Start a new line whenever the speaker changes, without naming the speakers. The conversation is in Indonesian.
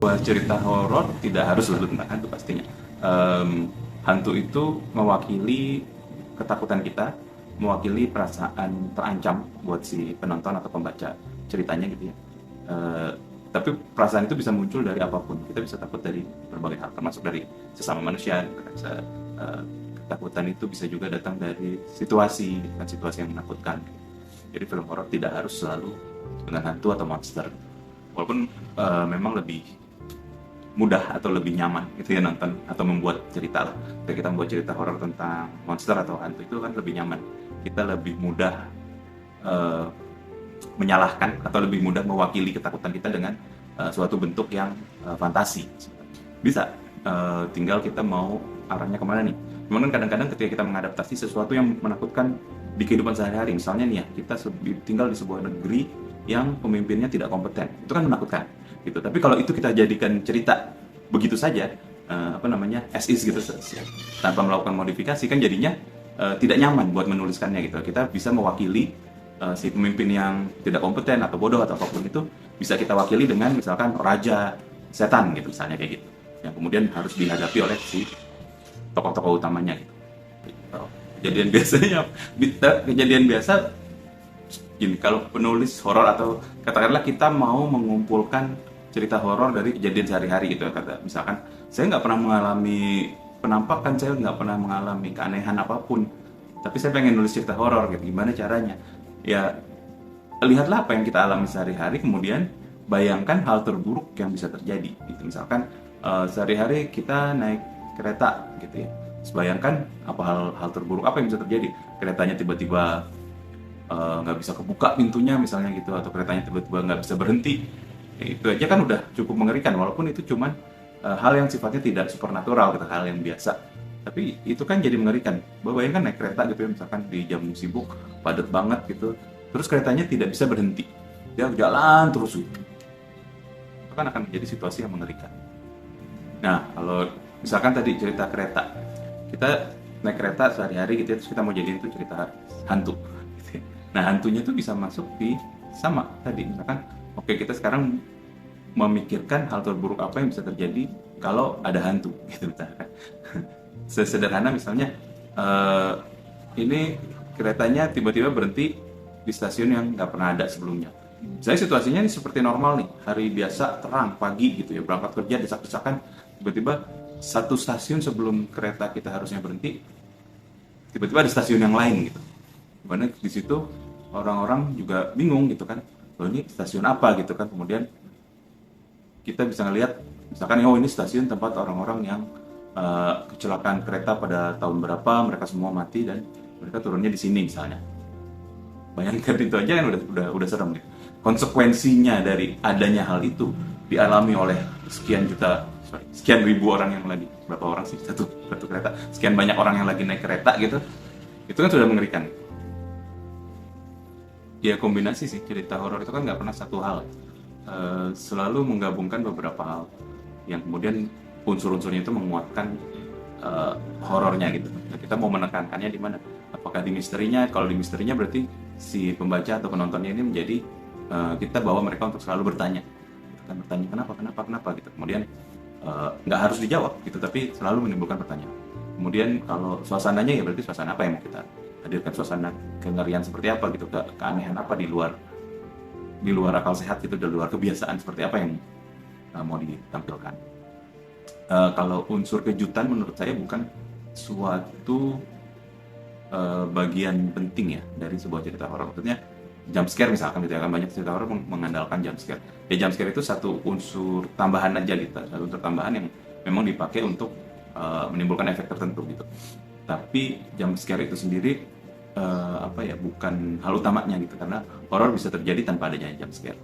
Buat cerita horor tidak harus selalu tentang hantu pastinya. Hantu itu mewakili ketakutan kita, mewakili perasaan terancam buat si penonton atau pembaca ceritanya gitu ya. Eh, tapi perasaan itu bisa muncul dari apapun. Kita bisa takut dari berbagai hal, termasuk dari sesama manusia. Kita bisa, eh, ketakutan itu bisa juga datang dari situasi, kan situasi yang menakutkan. Jadi film horor tidak harus selalu dengan hantu atau monster. Walaupun memang lebih mudah atau lebih nyaman gitu ya nonton atau membuat cerita lah. Ketika kita membuat cerita horor tentang monster atau hantu itu kan lebih nyaman. Kita lebih mudah eh, menyalahkan atau lebih mudah mewakili ketakutan kita dengan suatu bentuk yang fantasi. Bisa, tinggal kita mau arahnya kemana nih. Cuman kan kadang-kadang ketika kita mengadaptasi sesuatu yang menakutkan di kehidupan sehari-hari, misalnya nih ya, kita tinggal di sebuah negeri yang pemimpinnya tidak kompeten, itu kan menakutkan gitu. Tapi kalau itu kita jadikan cerita begitu saja, apa namanya, as is gitu, tanpa melakukan modifikasi, kan jadinya tidak nyaman buat menuliskannya gitu. Kita bisa mewakili si pemimpin yang tidak kompeten atau bodoh atau apapun itu, bisa kita wakili dengan misalkan raja setan gitu, misalnya kayak gitu, yang kemudian harus dihadapi oleh si tokoh-tokoh utamanya gitu. Kejadian biasa gini, kalau penulis horor atau katakanlah kita mau mengumpulkan cerita horor dari kejadian sehari-hari gitu ya, kata misalkan saya nggak pernah mengalami penampakan, saya nggak pernah mengalami keanehan apapun, tapi saya pengen nulis cerita horor gitu, gimana caranya? Ya lihatlah apa yang kita alami sehari-hari, kemudian bayangkan hal terburuk yang bisa terjadi gitu. Misalkan sehari-hari kita naik kereta gitu ya, terus bayangkan apa hal terburuk apa yang bisa terjadi. Keretanya tiba-tiba nggak bisa kebuka pintunya misalnya gitu, atau keretanya tiba-tiba nggak bisa berhenti. Ya, itu aja kan udah cukup mengerikan, walaupun itu cuman hal yang sifatnya tidak supernatural gitu, hal yang biasa, tapi itu kan jadi mengerikan. Bayangkan naik kereta gitu ya, misalkan di jam sibuk padat banget gitu, terus keretanya tidak bisa berhenti, dia jalan terus gitu. Itu kan akan menjadi situasi yang mengerikan. Nah, kalau misalkan tadi cerita kereta, kita naik kereta sehari-hari gitu ya, terus kita mau jadiin itu cerita hantu gitu ya. Nah, hantunya tuh bisa masuk di sama tadi, misalkan oke, kita sekarang memikirkan hal terburuk apa yang bisa terjadi kalau ada hantu gitu misalkan. Sesederhana misalnya ini keretanya tiba-tiba berhenti di stasiun yang nggak pernah ada sebelumnya. Saya situasinya ini seperti normal nih, hari biasa terang pagi gitu ya, berangkat kerja desak-desakan, tiba-tiba satu stasiun sebelum kereta kita harusnya berhenti, tiba-tiba ada stasiun yang lain gitu. Dimana di situ orang-orang juga bingung gitu kan, loh ini stasiun apa gitu kan. Kemudian kita bisa ngelihat misalkan, oh ini stasiun tempat orang-orang yang kecelakaan kereta pada tahun berapa, mereka semua mati dan mereka turunnya di sini misalnya. Bayangkan itu aja kan udah serem gitu. Konsekuensinya dari adanya hal itu dialami oleh sekian ribu orang yang lagi, berapa orang sih satu kereta, sekian banyak orang yang lagi naik kereta gitu, itu kan sudah mengerikan. Ya kombinasi sih, cerita horor itu kan nggak pernah satu hal, selalu menggabungkan beberapa hal yang kemudian unsur-unsurnya itu menguatkan horornya gitu. Nah, kita mau menekankannya di mana? Apakah di misterinya? Kalau di misterinya berarti si pembaca atau penontonnya ini menjadi kita bawa mereka untuk selalu bertanya, kita bertanya kenapa gitu. Kemudian nggak harus dijawab gitu, tapi selalu menimbulkan pertanyaan. Kemudian kalau suasananya ya berarti suasana apa yang mau kita hadirkan, suasana kengerian seperti apa gitu, keanehan apa di luar akal sehat gitu, di luar kebiasaan seperti apa yang mau ditampilkan. Kalau unsur kejutan menurut saya bukan suatu bagian penting ya dari sebuah cerita horor. Maksudnya jump scare misalkan gitu ya, kan banyak cerita horor mengandalkan jump scare. Ya jump scare itu satu unsur tambahan aja gitu, satu unsur tambahan yang memang dipakai untuk menimbulkan efek tertentu gitu. Tapi jump scare itu sendiri bukan hal utamanya gitu, karena horor bisa terjadi tanpa adanya jump scare.